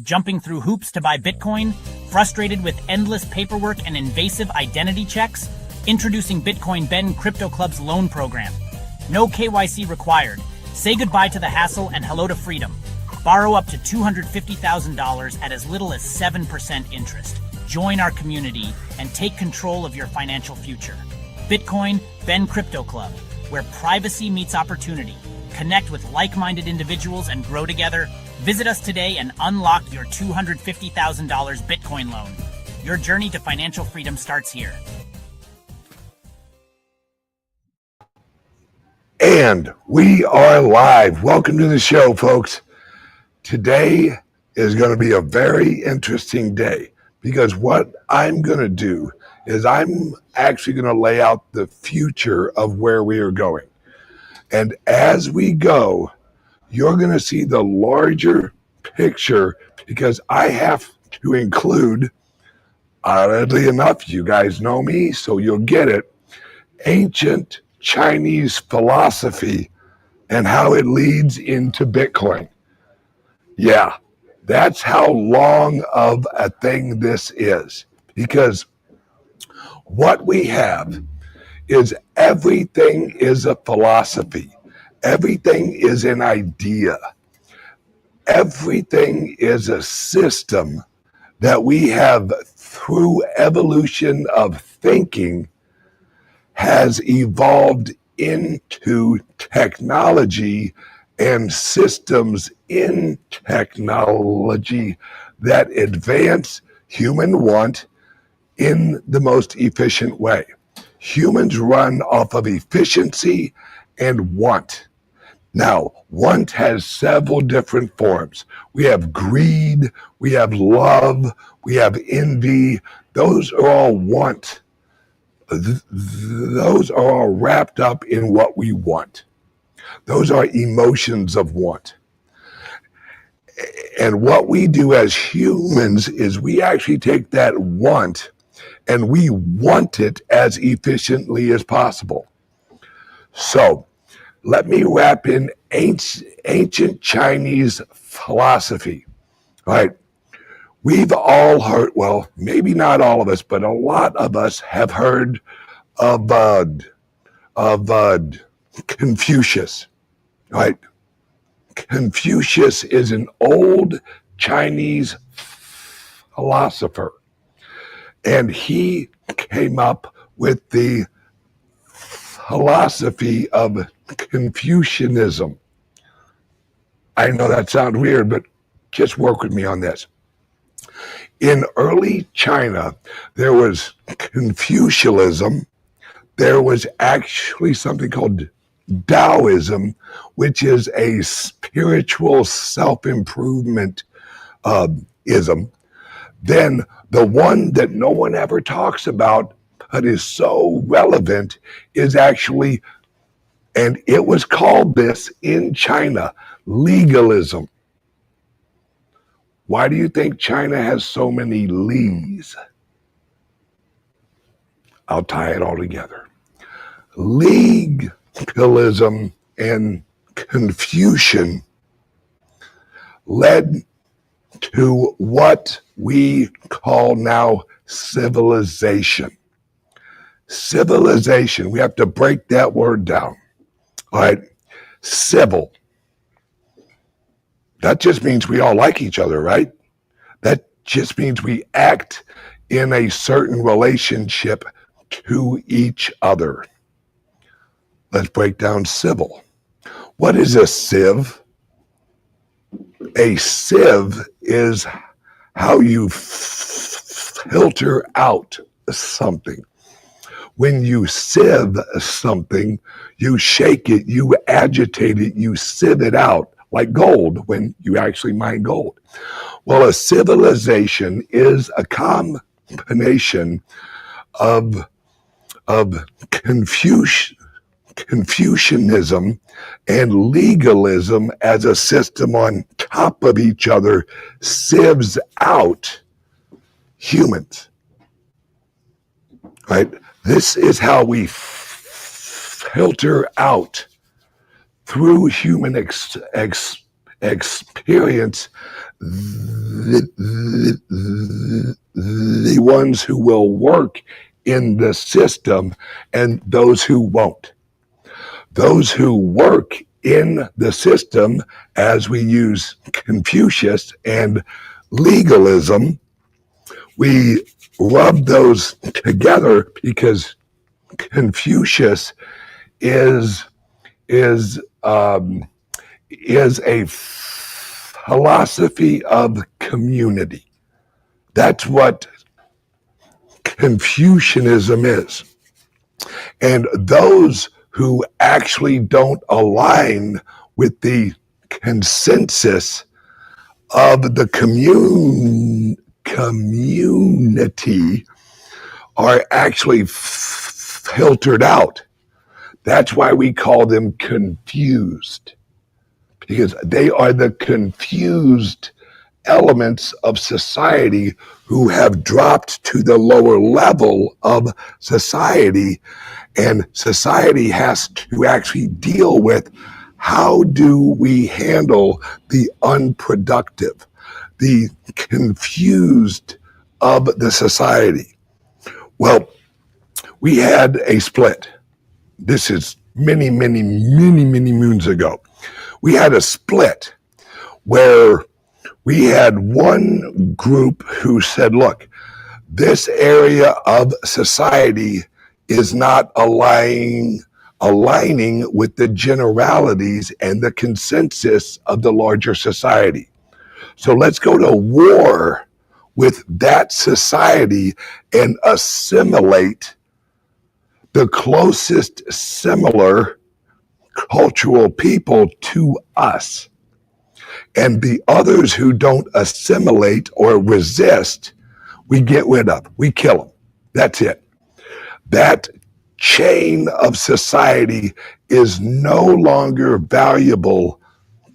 jumping through hoops to buy Bitcoin? Frustrated with endless paperwork and invasive identity checks? Introducing Bitcoin Ben Crypto Club's loan program. No KYC required. Say goodbye to the hassle and hello to freedom. Borrow up to $250,000 at as little as 7% interest. Join our community and take control of your financial future. Bitcoin Ben Crypto Club, where privacy meets opportunity. Connect with like-minded individuals and grow together. Visit us today and unlock your $250,000 Bitcoin loan. Your journey to financial freedom starts here. And we are live. Welcome to the show, folks. Today is going to be a very interesting day because what I'm going to do is I'm actually going to lay out the future of where we are going. And as we go, you're going to see the larger picture because I have to include, oddly enough, you guys know me, so you'll get it, ancient Chinese philosophy and how it leads into Bitcoin. Yeah, that's how long of a thing this is, because what we have is everything is a philosophy. Everything is an idea. Everything is a system that we have through evolution of thinking has evolved into technology and systems in technology that advance human want in the most efficient way. Humans run off of efficiency and want. Now, want has several different forms. We have greed, we have love, we have envy. Those are all want. Those are all wrapped up in what we want. Those are emotions of want. And what we do as humans is we actually take that want and we want it as efficiently as possible. So let me wrap in ancient Chinese philosophy. All right. We've all heard, well, maybe not all of us, but a lot of us have heard of Confucius, right? Confucius is an old Chinese philosopher, and he came up with the philosophy of Confucianism. I know that sounds weird, but just work with me on this. In early China, there was Confucianism. There was actually something called Taoism, which is a spiritual self-improvement ism. Then the one that no one ever talks about, but is so relevant, is actually, and it was called this in China, legalism. Why do you think China has so many Lees? I'll tie it all together. Legalism and Confucian led to what we call now civilization. Civilization, we have to break that word down. All right, civil. That just means we all like each other, right? That just means we act in a certain relationship to each other. Let's break down civil. What is a civ? A civ is how you filter out something. When you sieve something, you shake it, you agitate it, you sieve it out. Like gold, when you actually mine gold. Well, a civilization is a combination of Confucianism and legalism as a system on top of each other sieves out humans. Right? This is how we filter out through human experience the ones who will work in the system and those who won't. Those who work in the system, as we use Confucius and legalism, we rub those together because Confucius is a philosophy of community. That's what Confucianism is. And those who actually don't align with the consensus of the community are actually filtered out. That's why we call them confused, because they are the confused elements of society who have dropped to the lower level of society, and society has to actually deal with how do we handle the unproductive, the confused of the society. Well, we had a split. This is many moons ago. We had a split where we had one group who said, look, this area of society is not aligning with the generalities and the consensus of the larger society. So let's go to war with that society and assimilate the closest similar cultural people to us. And the others who don't assimilate or resist, we get rid of, we kill them. That's it. That chain of society is no longer valuable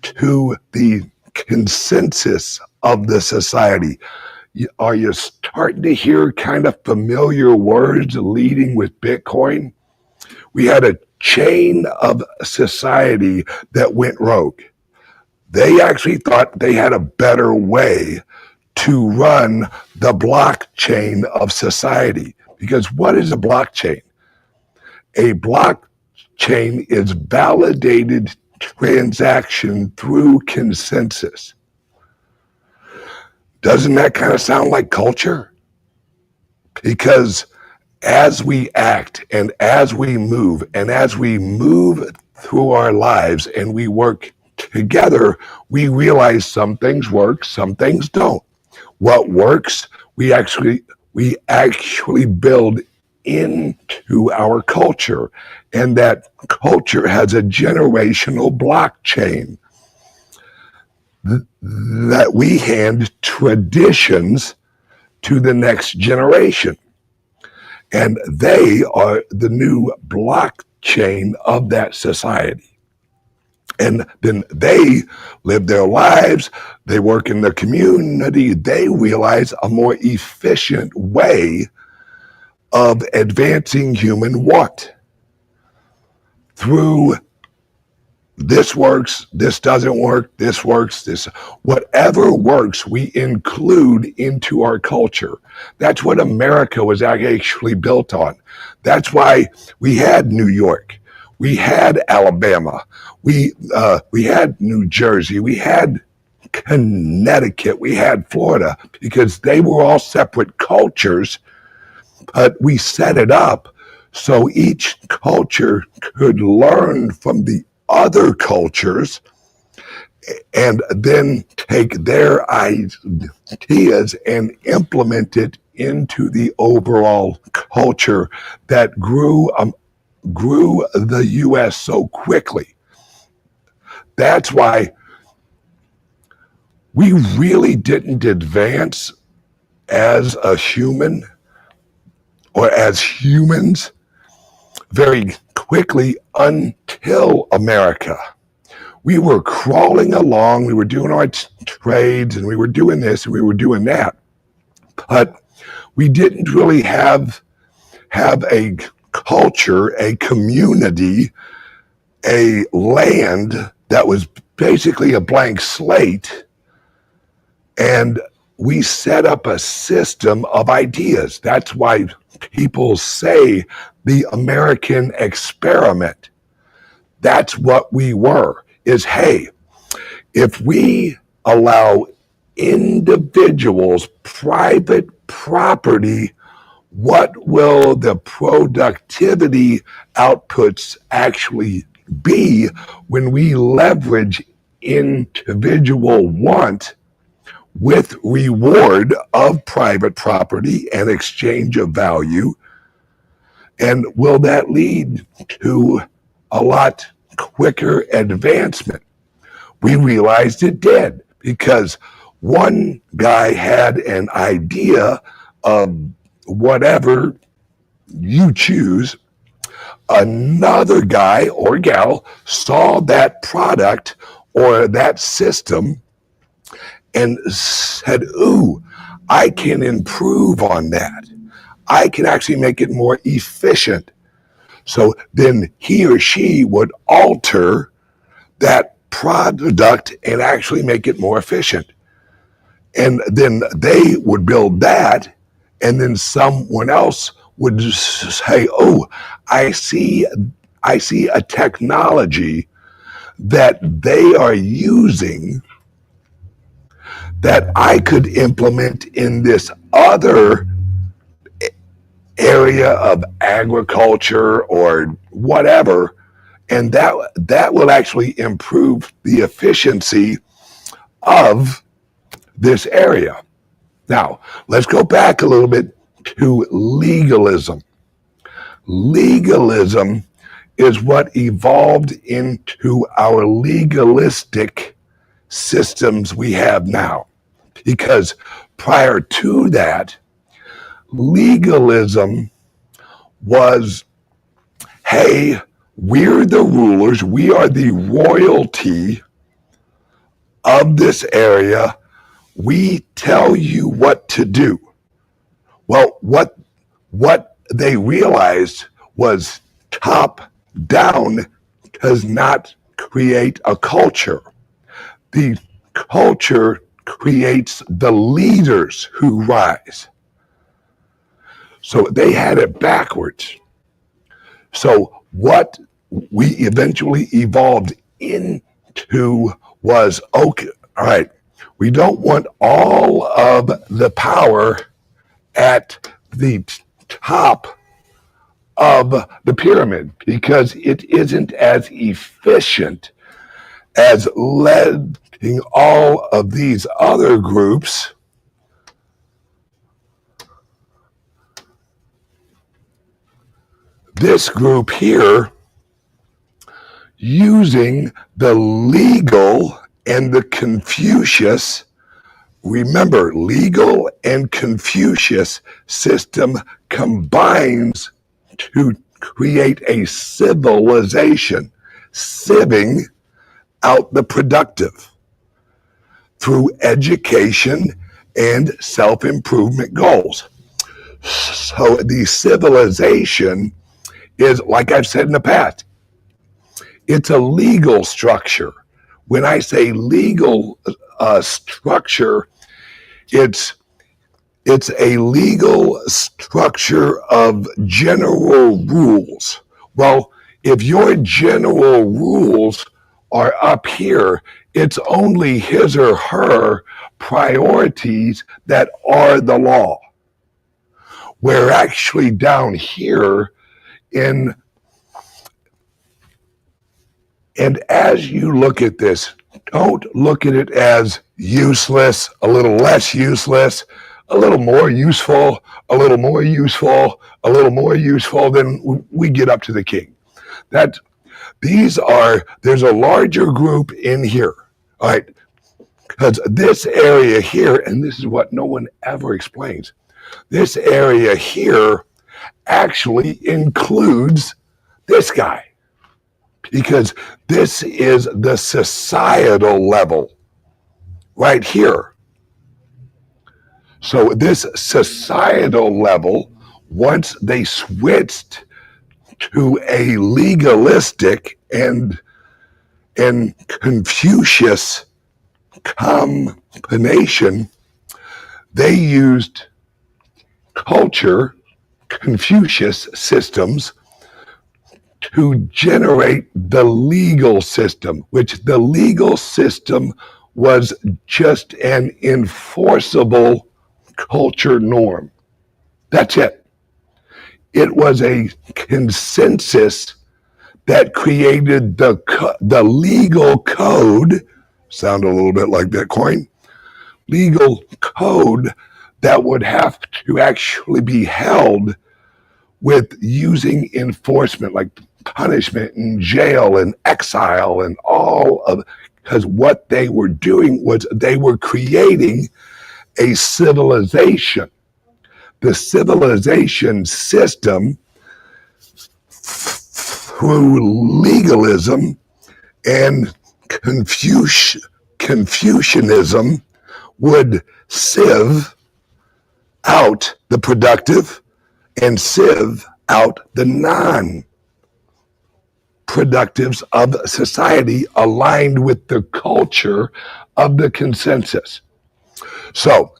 to the consensus of the society. Are you starting to hear kind of familiar words leading with Bitcoin? We had a chain of society that went rogue. They actually thought they had a better way to run the blockchain of society. Because what is a blockchain? A blockchain is validated transaction through consensus. Doesn't that kind of sound like culture? Because as we act and as we move through our lives and we work together, we realize some things work, some things don't. What works, we actually build into our culture, and that culture has a generational blockchain that we hand traditions to the next generation. And they are the new blockchain of that society. And then they live their lives, they work in the community, they realize a more efficient way of advancing human what? Through this works, this doesn't work, this works, this, whatever works, we include into our culture. That's what America was actually built on. That's why we had New York, we had Alabama, we had New Jersey, we had Connecticut, we had Florida, because they were all separate cultures, but we set it up so each culture could learn from the other cultures and then take their ideas and implement it into the overall culture that grew the U.S. so quickly. That's why we really didn't advance as a human or as humans very quickly until America. We were crawling along, we were doing our trades, and we were doing this, and we were doing that. But we didn't really have a culture, a community, a land that was basically a blank slate, and we set up a system of ideas. That's why people say the American experiment. That's what we were, is, hey, if we allow individuals private property, what will the productivity outputs actually be when we leverage individual want with reward of private property and exchange of value? And will that lead to a lot quicker advancement? We realized it did, because one guy had an idea of whatever you choose. Another guy or gal saw that product or that system and said, ooh, I can improve on that. I can actually make it more efficient. So then he or she would alter that product and actually make it more efficient. And then they would build that, and then someone else would say, oh, I see a technology that they are using that I could implement in this other area of agriculture or whatever, and that will actually improve the efficiency of this area. Now, let's go back a little bit to legalism. Legalism is what evolved into our legalistic systems we have now. Because prior to that, legalism was, hey, we're the rulers, we are the royalty of this area, we tell you what to do. Well, what they realized was top down does not create a culture. The culture creates the leaders who rise. So they had it backwards. So what we eventually evolved into was, okay, all right, we don't want all of the power at the top of the pyramid, because it isn't as efficient as letting all of these other groups this group here using the legal and the Confucius. Remember, legal and Confucius system combines to create a civilization, sieving out the productive through education and self-improvement goals. So the civilization is, like I've said in the past, it's a legal structure. When I say legal structure, it's a legal structure of general rules. Well, if your general rules are up here, it's only his or her priorities that are the law. We're actually down here and as you look at this, don't look at it as useless, a little less useless, a little more useful, a little more useful, a little more useful, then we get up to the king. There's a larger group in here, all right? Because this area here, and this is what no one ever explains, this area here actually includes this guy, because this is the societal level right here. So this societal level, once they switched to a legalistic and and Confucius combination, they used culture, Confucius systems, to generate the legal system, which the legal system was just an enforceable culture norm. That's it. It was a consensus that created the legal code, sound a little bit like Bitcoin, legal code that would have to actually be held with using enforcement, like punishment and jail and exile and all of, because what they were doing was they were creating a civilization. The civilization system through legalism and Confucianism would sieve out the productive and sieve out the non-productives of society aligned with the culture of the consensus. So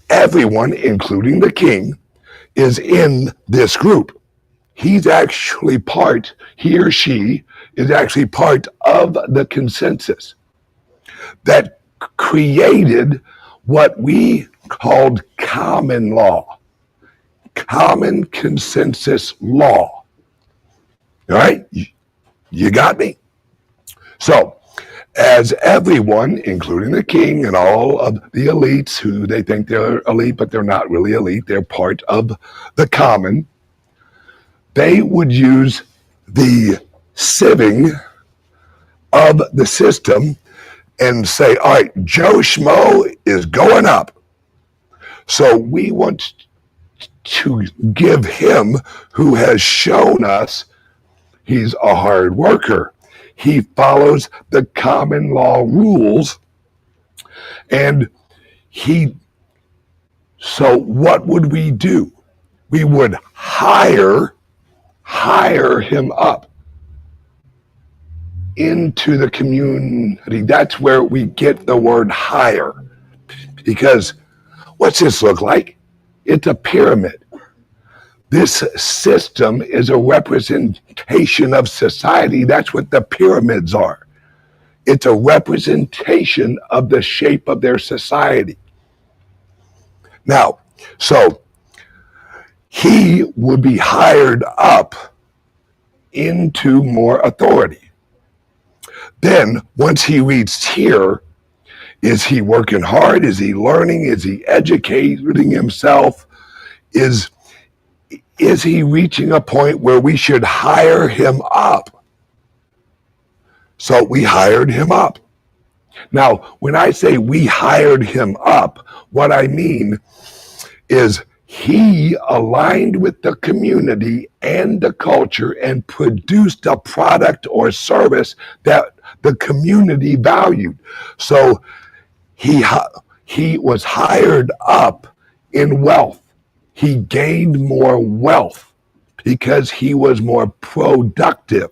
everyone, including the king, is in this group. He's actually he or she is actually part of the consensus that created what we called common law, common consensus law. All right? You got me? So, as everyone, including the king and all of the elites who they think they're elite, but they're not really elite, they're part of the common, they would use the sieving of the system and say, all right, Joe Schmo is going up. So we want to give him, who has shown us he's a hard worker. He follows the common law rules. And so what would we do? We would hire him up into the community. That's where we get the word hire. Because what's this look like? It's a pyramid. This system is a representation of society. That's what the pyramids are. It's a representation of the shape of their society. Now, so he would be hired up into more authority. Then, once he reached here, is he working hard? Is he learning? Is he educating himself? Is he reaching a point where we should hire him up? So we hired him up. Now, when I say we hired him up, what I mean is he aligned with the community and the culture and produced a product or service that the community valued. So he was hired up in wealth. He gained more wealth because he was more productive.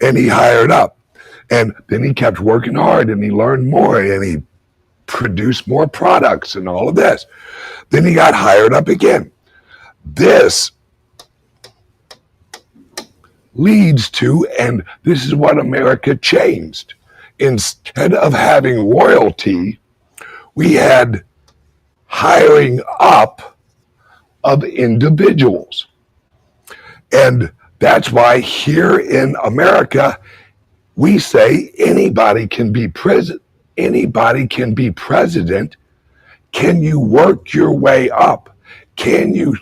And he hired up. And then he kept working hard and he learned more and he produced more products and all of this. Then he got hired up again. This leads to, and this is what America changed. Instead of having royalty, we had hiring up of individuals. And that's why here in America, we say anybody can be president. Anybody can be president. Can you work your way up? Can you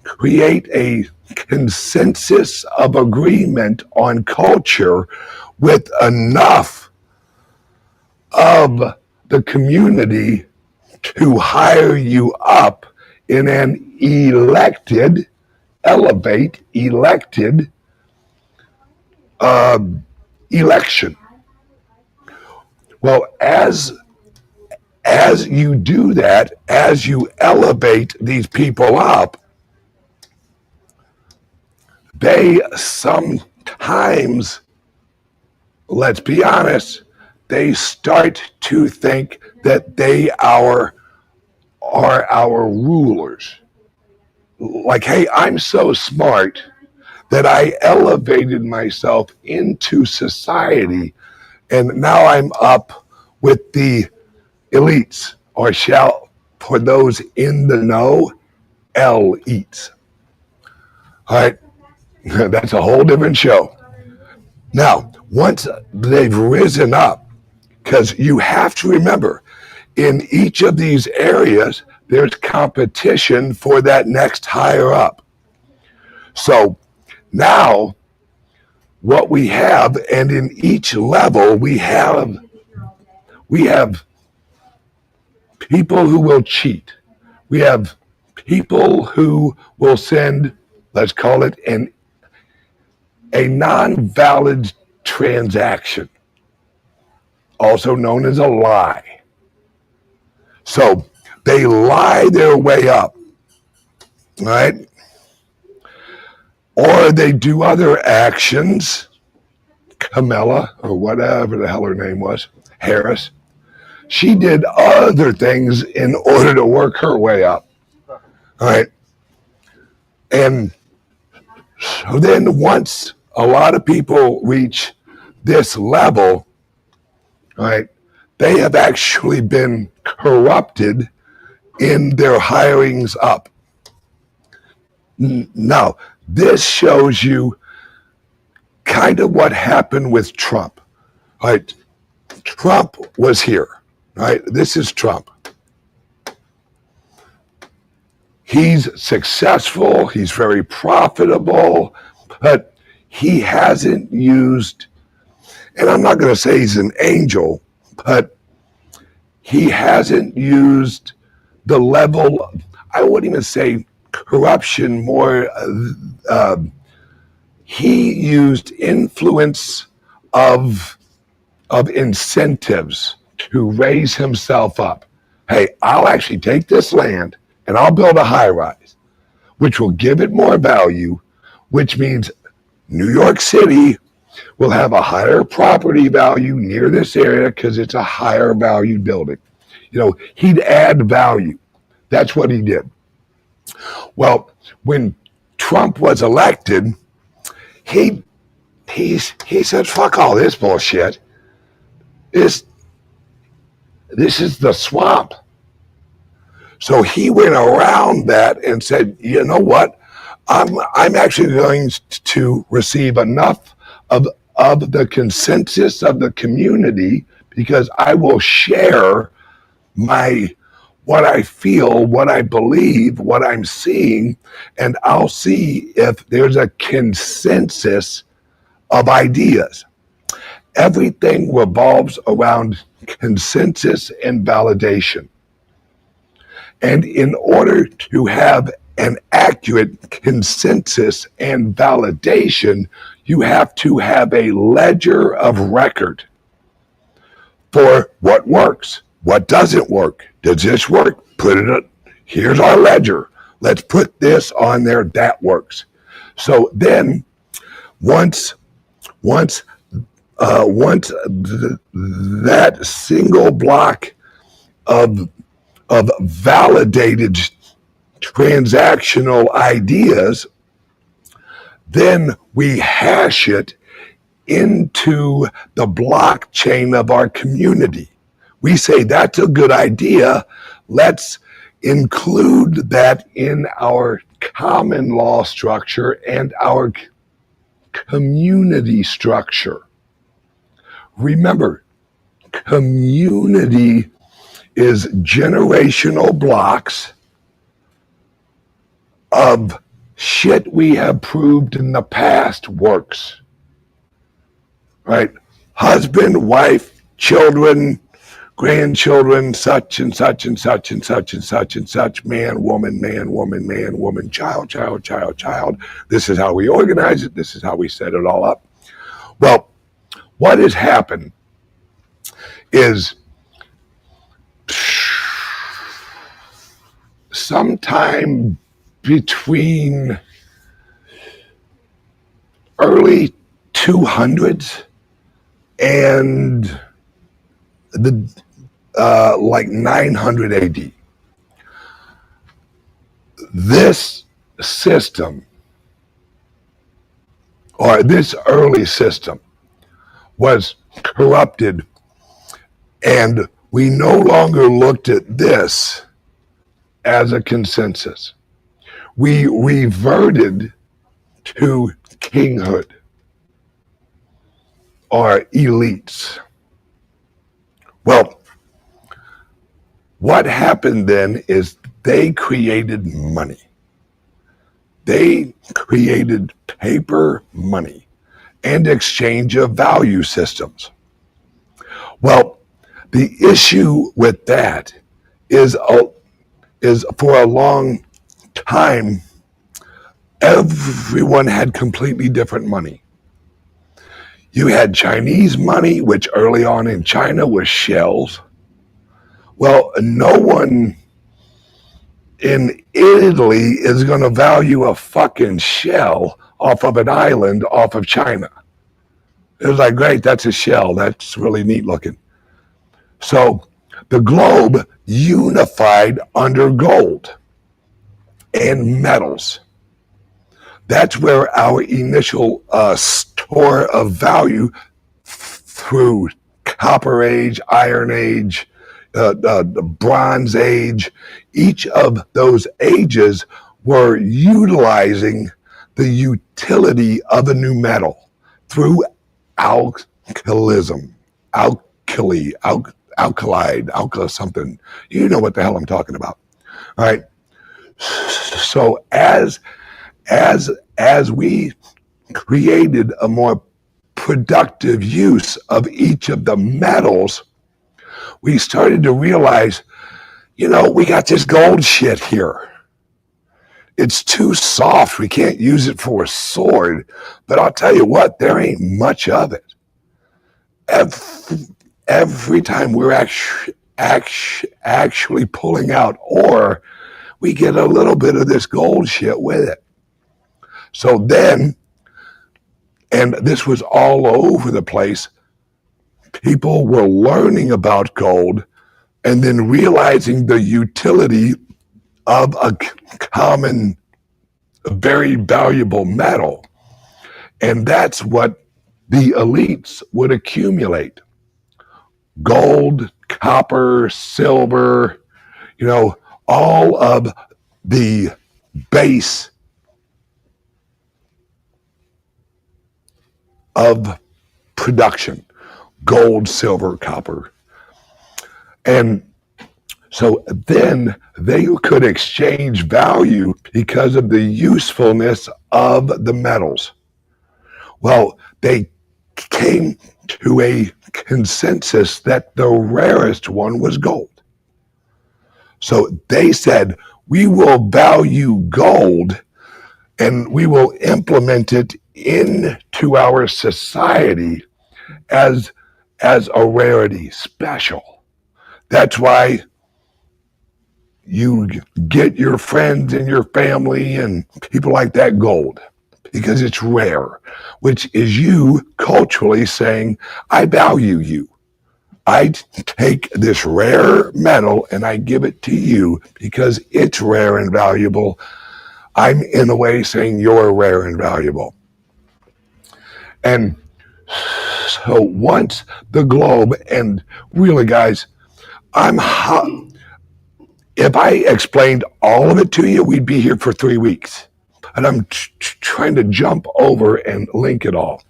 create a consensus of agreement on culture with enough of the community to hire you up in an elected election? Well, as you do that, as you elevate these people up, they times, let's be honest, they start to think that they are our rulers. Like, hey, I'm so smart that I elevated myself into society, and now I'm up with the elites, or shall, for those in the know, elites. All right, that's a whole different show. Now, once they've risen up, because you have to remember, in each of these areas, there's competition for that next higher up. So now what we have, and in each level, we have people who will cheat. We have people who will send, let's call it a non-valid transaction, also known as a lie. So they lie their way up, right? Or they do other actions. Camilla, or whatever the hell her name was, Harris, she did other things in order to work her way up. All right. And so then once a lot of people reach this level, all right, they have actually been corrupted in their hirings up. Now, this shows you kind of what happened with Trump. All right. Trump was here. Right? This is Trump. He's successful, he's very profitable, but he hasn't used, and I'm not going to say he's an angel, but he hasn't used the level, I wouldn't even say corruption, more, he used influence of incentives to raise himself up. Hey, I'll actually take this land and I'll build a high rise, which will give it more value, which means New York City will have a higher property value near this area because it's a higher value building. You know, he'd add value. That's what he did. Well, when Trump was elected, he said, fuck all this bullshit. This is the swamp. So he went around that and said, you know what? I'm actually going to receive enough of the consensus of the community because I will share what I feel, what I believe, what I'm seeing, and I'll see if there's a consensus of ideas. Everything revolves around consensus and validation. And in order to have an accurate consensus and validation, you have to have a ledger of record for what works, what doesn't work. Does this work? Put it up. Here's our ledger. Let's put this on there. That works. So then once that single block of validated transactional ideas, then we hash it into the blockchain of our community. We say that's a good idea. Let's include that in our common law structure and our community structure. Remember, community is generational blocks of shit we have proved in the past works. Right? Husband, wife, children, grandchildren, such and such and such and such and such and such, man, woman, child. This is how we organize it. This is how we set it all up. Well, what has happened is sometime between early 200s and the like 900 AD. This system, or this early system, was corrupted, and we no longer looked at this as a consensus. We reverted to kinghood or elites. Well, what happened then is they created money. They created paper money and exchange of value systems. Well, the issue with that is for a long time, everyone had completely different money. You had Chinese money, which early on in China was shells. Well, no one in Italy is going to value a fucking shell off of an island off of China. It was like, great, that's a shell. That's really neat looking. So the globe unified under gold and metals. That's where our initial store of value through Copper Age, Iron Age, the Bronze Age, each of those ages were utilizing the utility of a new metal through alkalism, alkali something. You know what the hell I'm talking about. All right. So as we created a more productive use of each of the metals, we started to realize, we got this gold shit here. It's too soft. We can't use it for a sword. But I'll tell you what, there ain't much of it. Every time we're actually pulling out ore, we get a little bit of this gold shit with it. So then, and this was all over the place, people were learning about gold and then realizing the utility of a common, very valuable metal. And that's what the elites would accumulate. Gold, copper, silver, all of the base of production. Gold, silver, copper. And so then they could exchange value because of the usefulness of the metals. Well, they came to a consensus that the rarest one was gold. So they said, we will value gold and we will implement it into our society as a rarity, special. That's why you get your friends and your family and people like that gold, because it's rare, which is you culturally saying, I value you. I take this rare metal and I give it to you because it's rare and valuable. I'm in a way saying you're rare and valuable. And so once the globe, and really guys, if I explained all of it to you, we'd be here for 3 weeks. And I'm trying to jump over and link it all.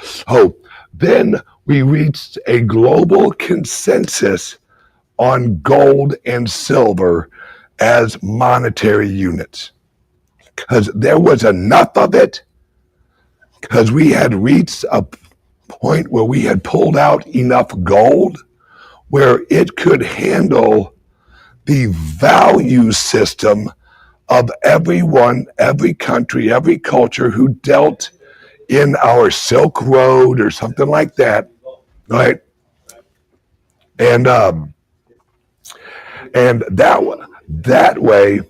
So then we reached a global consensus on gold and silver as monetary units. Because there was enough of it, because we had reached a point where we had pulled out enough gold where it could handle the value system of everyone, every country, every culture who dealt in our Silk Road or something like that, right? And that way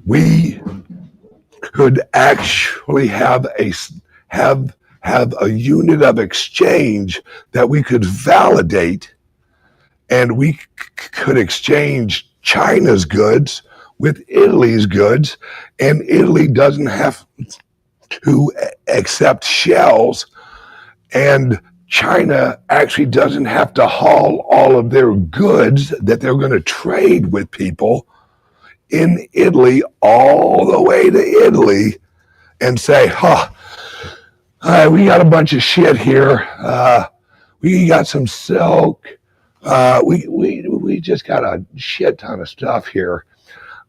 we could actually have have a unit of exchange that we could validate, and we could exchange China's goods with Italy's goods, and Italy doesn't have to accept shells, and China actually doesn't have to haul all of their goods that they're going to trade with people in Italy all the way to Italy and say, we got a bunch of shit here. We got some silk. We just got a shit ton of stuff here.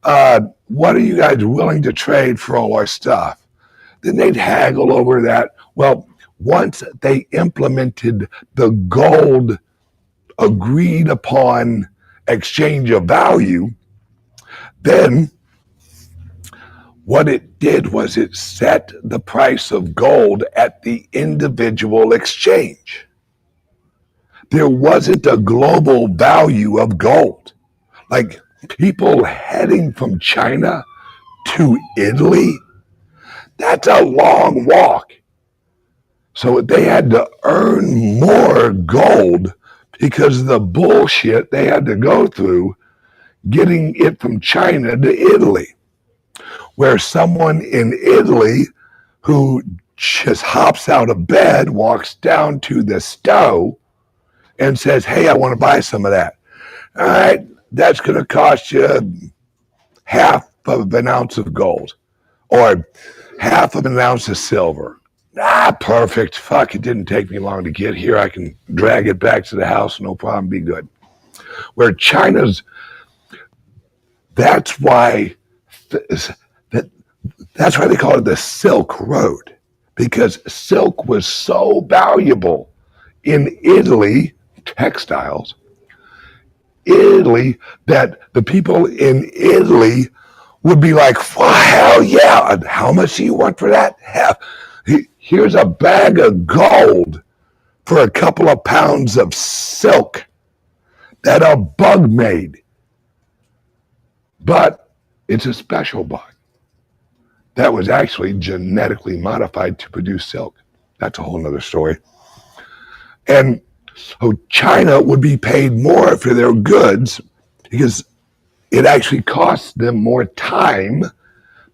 What are you guys willing to trade for all our stuff? Then they'd haggle over that. Well, once they implemented the gold agreed upon exchange of value, then what it did was it set the price of gold at the individual exchange. There wasn't a global value of gold. Like people heading from China to Italy, that's a long walk. So they had to earn more gold because of the bullshit they had to go through getting it from China to Italy. Where someone in Italy who just hops out of bed, walks down to the stove and says, hey, I want to buy some of that. All right, that's going to cost you half of an ounce of gold or half of an ounce of silver. Perfect. Fuck, it didn't take me long to get here. I can drag it back to the house, no problem, be good. Where China's, that's why they call it the Silk Road, because silk was so valuable in Italy, textiles, Italy, that the people in Italy would be like, well, hell yeah, how much do you want for that? Here's a bag of gold for a couple of pounds of silk that a bug made. But it's a special bug that was actually genetically modified to produce silk. That's a whole nother story. And so China would be paid more for their goods because it actually costs them more time.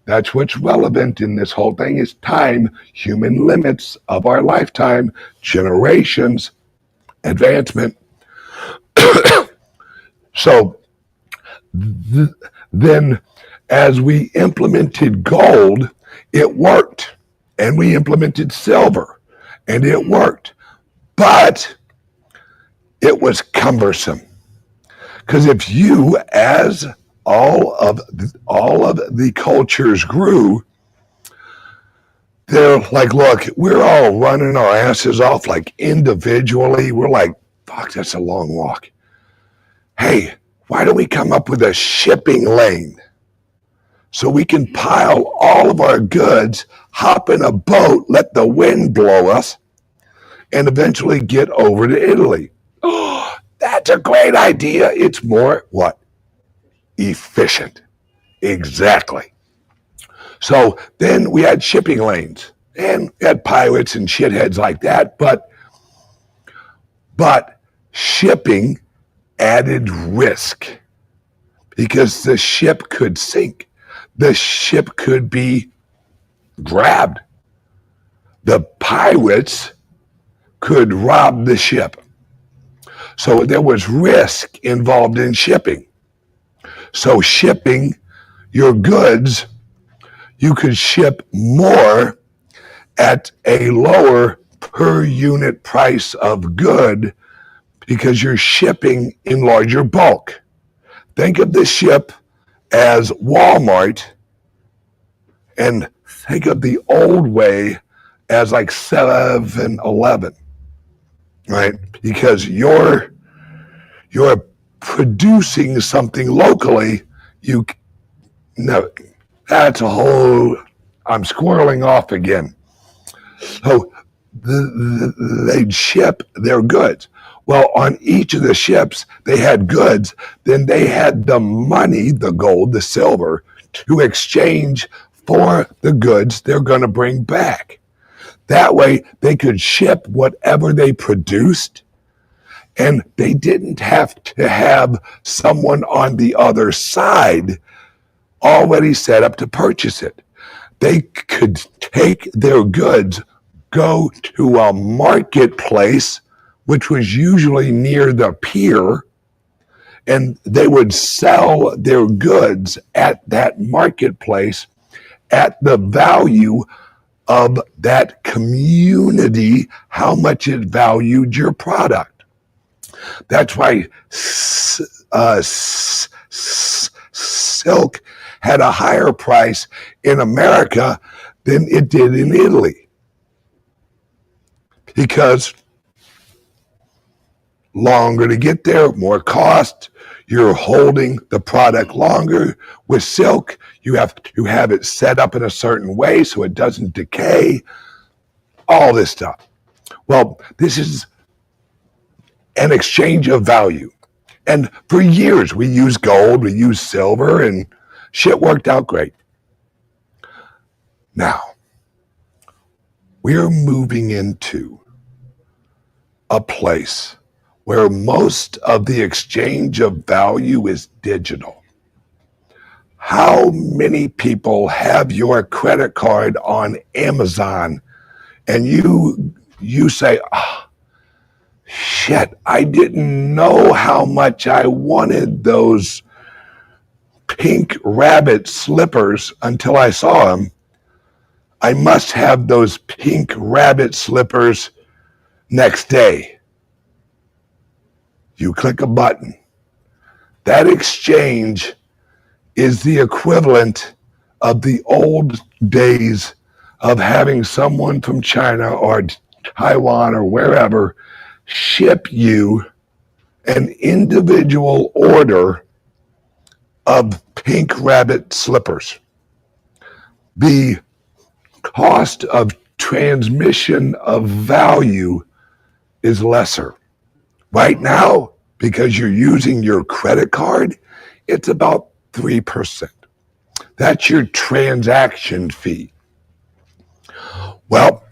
That's what's relevant in this whole thing is time, human limits of our lifetime, generations, advancement. So then as we implemented gold, it worked. And we implemented silver, and it worked. But it was cumbersome. Because if you, as all of the cultures grew, they're like, look, we're all running our asses off like individually. We're like, fuck, that's a long walk. Hey, why don't we come up with a shipping lane so we can pile all of our goods, hop in a boat, let the wind blow us, and eventually get over to Italy? Oh, that's a great idea. It's more, what? Efficient. Exactly. So then we had shipping lanes, and we had pirates and shitheads like that, but shipping added risk because the ship could sink. The ship could be grabbed. The pirates could rob the ship. So there was risk involved in shipping. So shipping your goods, you could ship more at a lower per unit price of good because you're shipping in larger bulk. Think of the ship as Walmart and think of the old way as like 7-Eleven, right? Because you're producing something locally, that's a whole, I'm squirreling off again. So they'd ship their goods. Well, on each of the ships, they had goods. Then they had the money, the gold, the silver, to exchange for the goods they're going to bring back. That way they could ship whatever they produced, and they didn't have to have someone on the other side already set up to purchase it. They could take their goods, go to a marketplace, which was usually near the pier, and they would sell their goods at that marketplace at the value of that community, how much it valued your product. That's why silk had a higher price in America than it did in Italy, because longer to get there, more cost. You're holding the product longer. With silk, you have to have it set up in a certain way so it doesn't decay, all this stuff. Well, this is an exchange of value. And for years, we used gold, we used silver, and shit worked out great. Now, we're moving into a place where most of the exchange of value is digital. How many people have your credit card on Amazon and you say, oh, shit, I didn't know how much I wanted those pink rabbit slippers until I saw them. I must have those pink rabbit slippers next day. You click a button. That exchange is the equivalent of the old days of having someone from China or Taiwan or wherever ship you an individual order of pink rabbit slippers. The cost of transmission of value is lesser. Right now, because you're using your credit card, it's about 3%. That's your transaction fee. Well,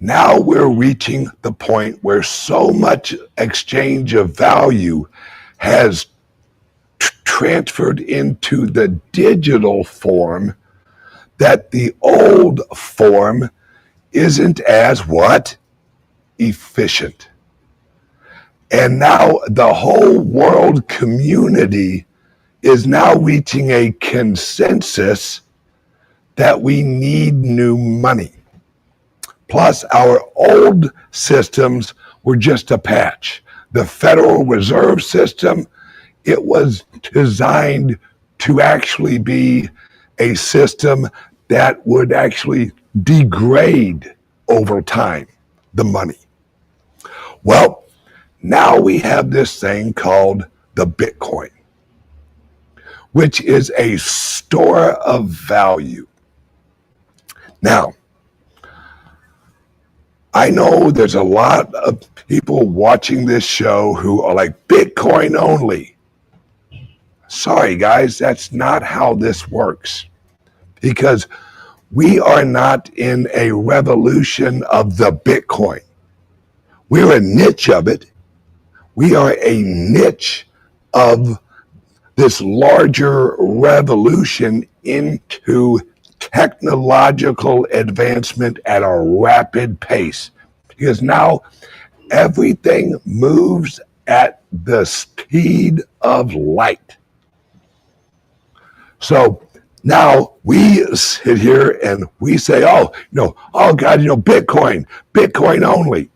now we're reaching the point where so much exchange of value has transferred into the digital form that the old form isn't as what? Efficient. And now the whole world community is now reaching a consensus that we need new money. Plus, our old systems were just a patch. The Federal Reserve System, it was designed to actually be a system that would actually degrade over time the money. Well, now we have this thing called the Bitcoin, which is a store of value. Now, I know there's a lot of people watching this show who are like, Bitcoin only. Sorry, guys, that's not how this works. Because we are not in a revolution of the Bitcoin. We're a niche of it. We are a niche of this larger revolution into technological advancement at a rapid pace. Because now everything moves at the speed of light. So now we sit here and we say, oh God, Bitcoin only.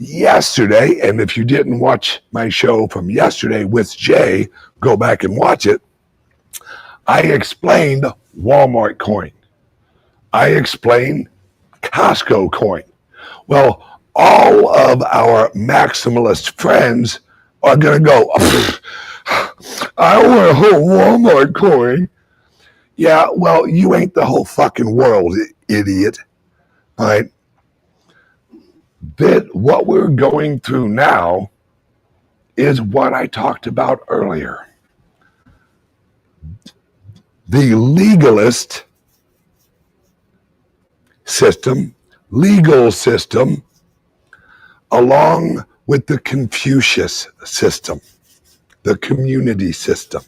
Yesterday, and if you didn't watch my show from yesterday with Jay, go back and watch it. I explained Walmart coin. I explained Costco coin. Well, all of our maximalist friends are going to go, I want a whole Walmart coin. Yeah, well, you ain't the whole fucking world, idiot. All right. What we're going through now is what I talked about earlier. The legalist system legal system along with the Confucius system, the community system.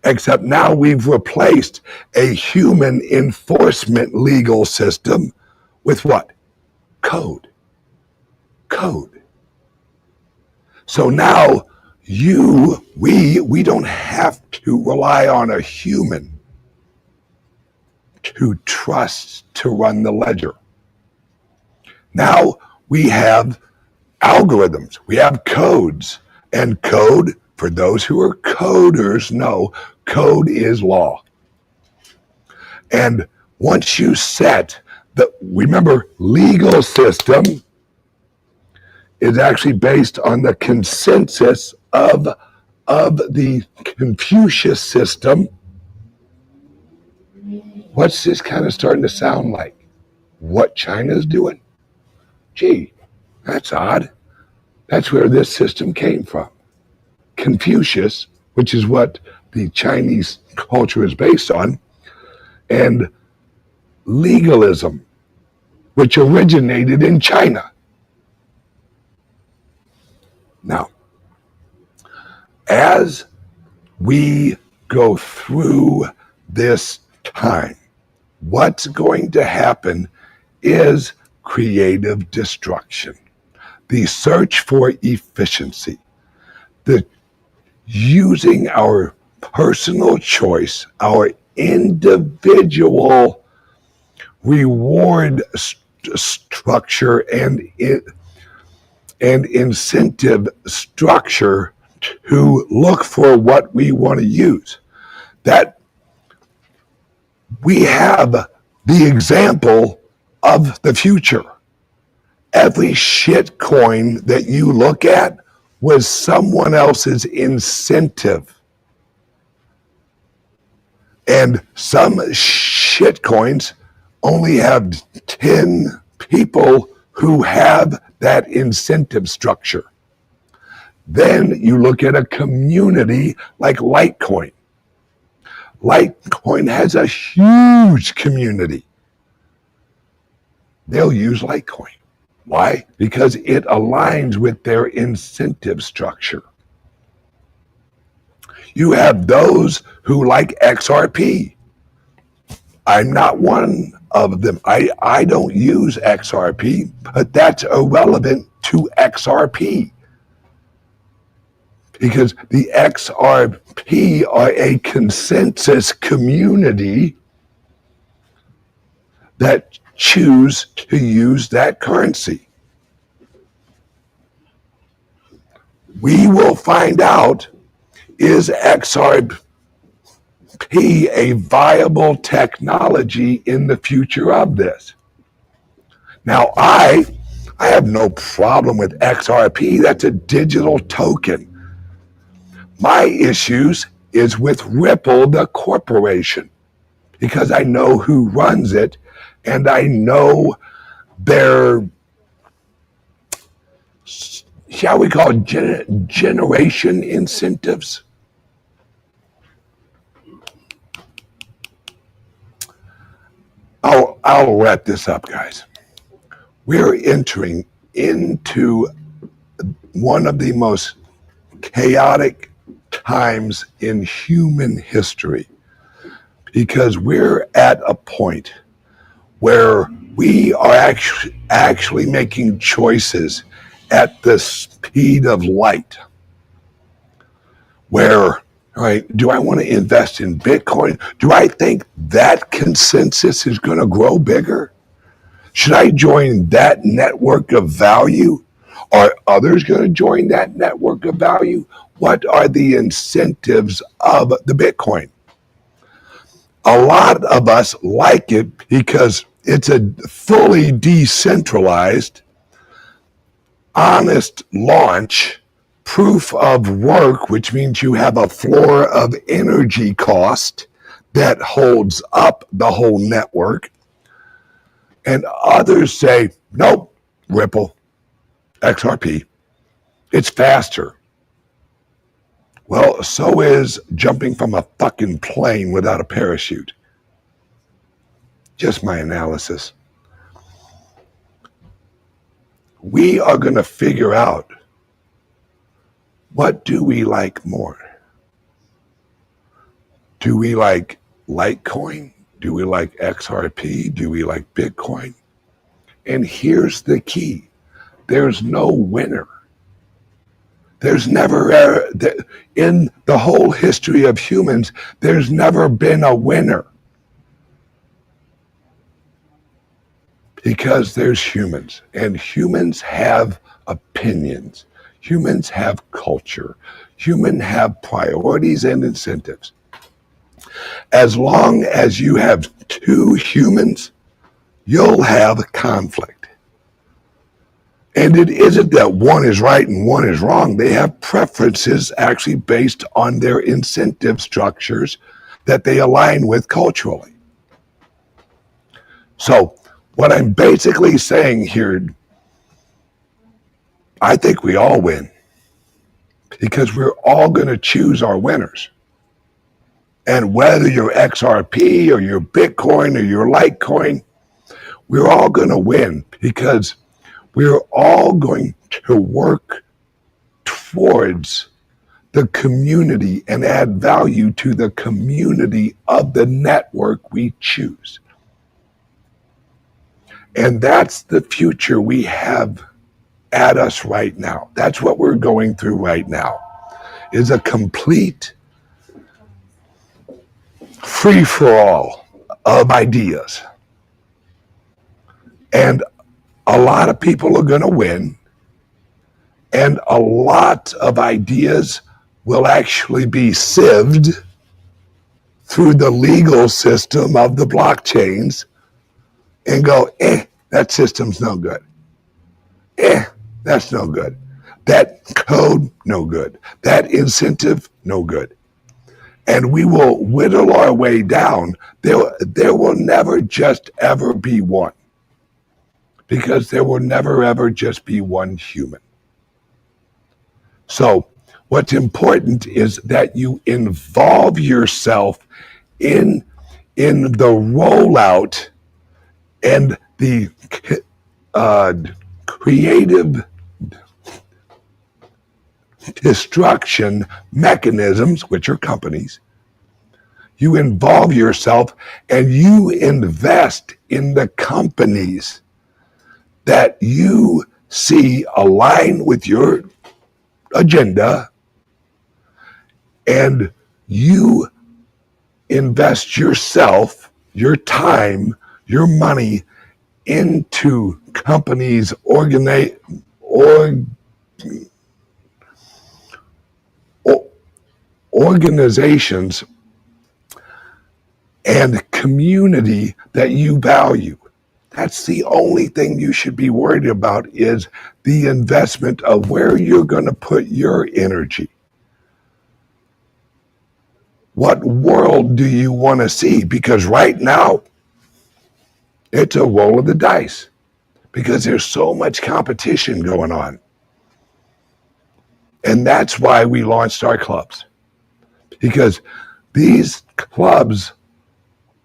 Except now we've replaced a human enforcement legal system with what? Code. Code. So now we don't have to rely on a human to trust to run the ledger. Now we have algorithms, we have codes, and code, for those who are coders, know code is law. And once you set remember, legal system is actually based on the consensus of the Confucius system. What's this kind of starting to sound like? What China's doing? Gee, that's odd. That's where this system came from. Confucius, which is what the Chinese culture is based on, and legalism, which originated in China. Now, as we go through this time, what's going to happen is creative destruction, the search for efficiency, the using our personal choice, our individual reward structure and incentive structure to look for what we want to use. That we have the example of the future. Every shit coin that you look at was someone else's incentive. And some shit coins only have 10 people who have that incentive structure. Then you look at a community like Litecoin. Litecoin has a huge community. They'll use Litecoin. Why? Because it aligns with their incentive structure. You have those who like XRP. I'm not one of them. I don't use XRP, but that's irrelevant to XRP. Because the XRP are a consensus community that choose to use that currency. We will find out, is XRP a viable technology in the future of this? Now, I have no problem with XRP. That's a digital token. My issues is with Ripple, the corporation, because I know who runs it and I know their, shall we call it, generation incentives. I'll wrap this up, guys. We're entering into one of the most chaotic times in human history, because we're at a point where we are actually making choices at the speed of light. Where, all right, do I want to invest in Bitcoin? Do I think that consensus is going to grow bigger? Should I join that network of value? Are others going to join that network of value? What are the incentives of the Bitcoin? A lot of us like it because it's a fully decentralized, honest launch, proof of work, which means you have a floor of energy cost that holds up the whole network. And others say, nope, Ripple, XRP, it's faster. Well, so is jumping from a fucking plane without a parachute. Just my analysis. we are going to figure out, what do we like more? Do we like Litecoin? Do we like XRP? Do we like Bitcoin? And here's the key. There's no winner. There's never, in the whole history of humans, there's never been a winner. Because there's humans, and humans have opinions. Humans have culture. Humans have priorities and incentives. As long as you have two humans, you'll have conflict. And it isn't that one is right and one is wrong. They have preferences actually based on their incentive structures that they align with culturally. So what I'm basically saying here, I think we all win, because we're all going to choose our winners. And whether you're XRP or you're Bitcoin or you're Litecoin, we're all going to win, because we're all going to work towards the community and add value to the community of the network we choose. And that's the future we have at us right now. That's what we're going through right now, is a complete free-for-all of ideas. And a lot of people are going to win, and a lot of ideas will actually be sieved through the legal system of the blockchains and go, that system's no good. That's no good. That code, no good. That incentive, no good. And we will whittle our way down. There will never just ever be one, because there will never ever just be one human. So what's important is that you involve yourself in the rollout and the creative destruction mechanisms, which are companies. You involve yourself and you invest in the companies that you see align with your agenda, and you invest yourself, your time, your money into companies, organizations and community that you value. That's the only thing you should be worried about, is the investment of where you're going to put your energy. What world do you want to see? Because right now, it's a roll of the dice, because there's so much competition going on. And that's why we launched our clubs, because these clubs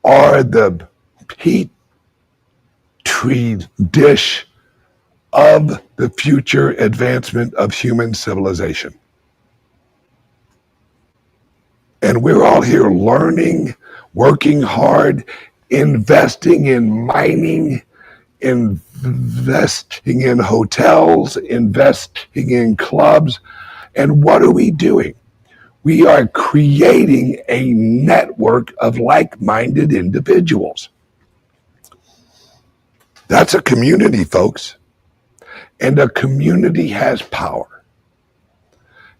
are the petri dish of the future advancement of human civilization. And we're all here learning, working hard, investing in mining, investing in hotels, investing in clubs. And what are we doing? We are creating a network of like-minded individuals. That's a community, folks. And a community has power.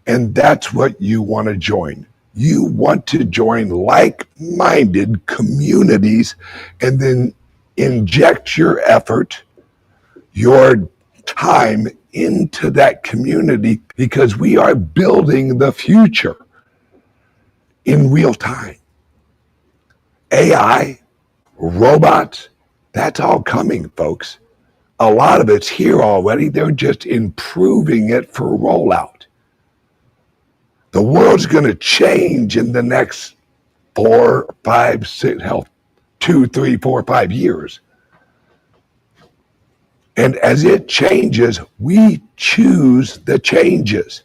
And that's what you want to join. You want to join like-minded communities and then inject your effort, your time into that community, because we are building the future in real time. AI, robots, that's all coming, folks. A lot of it's here already. They're just improving it for rollout. The world's going to change in the next 4, 5, 6, 2, 3, 4, 5 years. And as it changes, we choose the changes.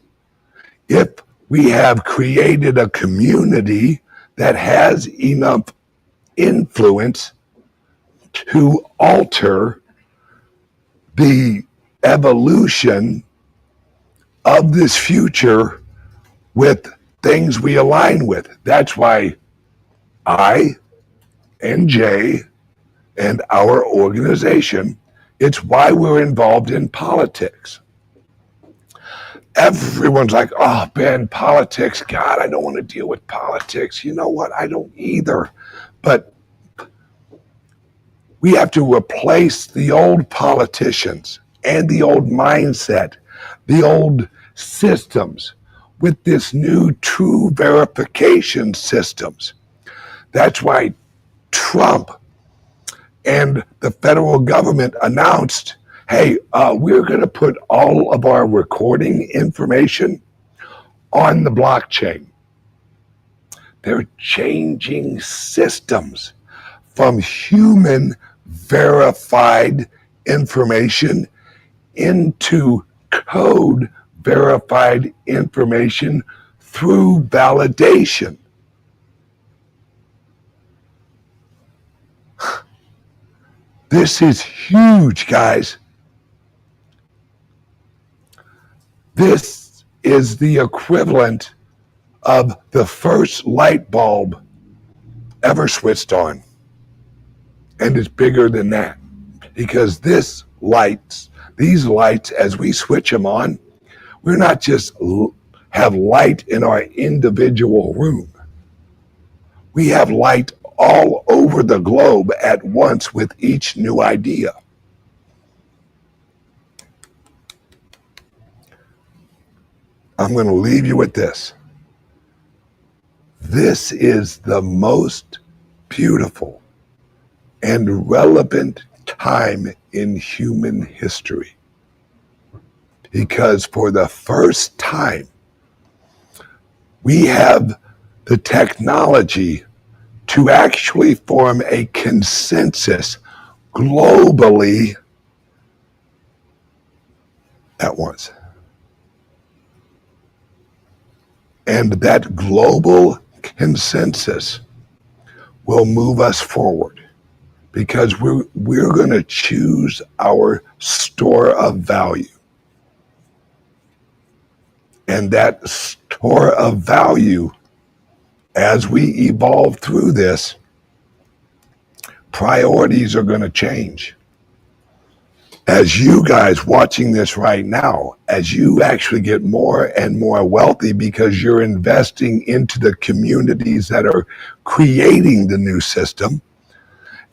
If we have created a community that has enough influence to alter the evolution of this future with things we align with. That's why I and Jay and our organization, it's why we're involved in politics. Everyone's like, oh, Ben, politics, God, I don't want to deal with politics. You know what? I don't either. But we have to replace the old politicians and the old mindset, the old systems with this new true verification systems. That's why Trump and the federal government announced, hey, we're going to put all of our recording information on the blockchain. They're changing systems from human verified information into code verified information through validation. This is huge, guys. This is the equivalent of the first light bulb ever switched on. And it's bigger than that, because these lights, as we switch them on, we're not just have light in our individual room. We have light all over the globe at once with each new idea. I'm going to leave you with this. This is the most beautiful and relevant time in human history, because for the first time, we have the technology to actually form a consensus globally at once. And that global consensus will move us forward, because we're going to choose our store of value. And that store of value, as we evolve through this, priorities are going to change. As you guys watching this right now, as you actually get more and more wealthy because you're investing into the communities that are creating the new system,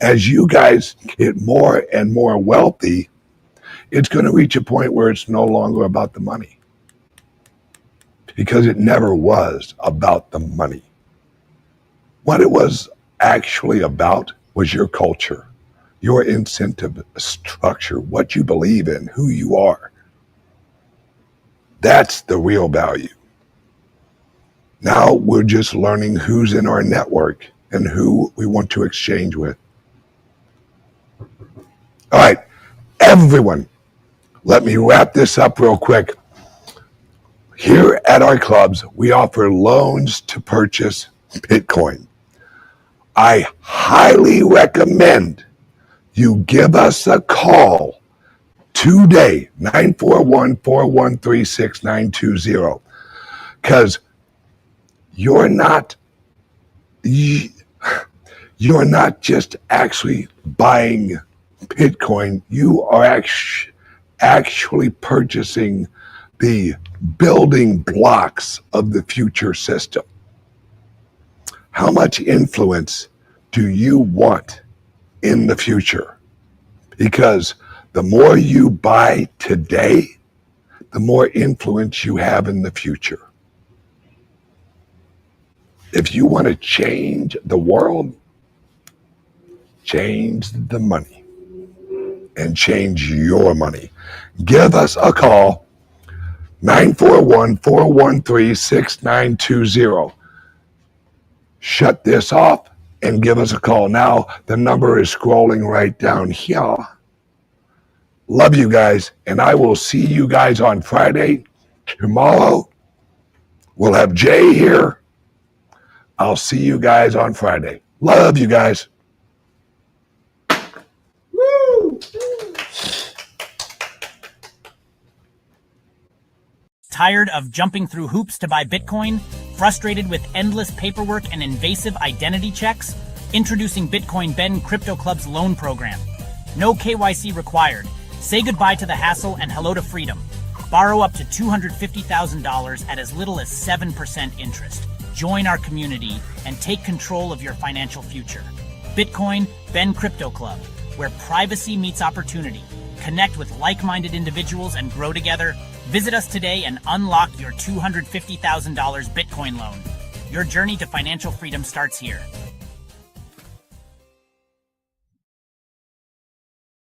as you guys get more and more wealthy, it's going to reach a point where it's no longer about the money, because it never was about the money. What it was actually about was your culture, your incentive structure, what you believe in, who you are. That's the real value. Now we're just learning who's in our network and who we want to exchange with. All right, everyone, let me wrap this up real quick. Here at our clubs, we offer loans to purchase Bitcoin. I highly recommend you give us a call today, 941-413-6920, because you're not just actually buying Bitcoin, you are actually purchasing the building blocks of the future system. How much influence do you want in the future? Because the more you buy today, the more influence you have in the future. If you want to change the world, change the money and change your money. Give us a call, 941-413-6920. Shut this off and give us a call. Now, the number is scrolling right down here. Love you guys, and I will see you guys on Friday. Tomorrow, we'll have Jay here. I'll see you guys on Friday. Love you guys. Woo! Tired of jumping through hoops to buy Bitcoin? Frustrated with endless paperwork and invasive identity checks? Introducing Bitcoin Ben Crypto Club's loan program. No KYC required. Say goodbye to the hassle and hello to freedom. Borrow up to $250,000 at as little as 7% interest. Join our community and take control of your financial future. Bitcoin Ben Crypto Club, where privacy meets opportunity. Connect with like-minded individuals and grow together. Visit us today and unlock your $250,000 Bitcoin loan. Your journey to financial freedom starts here.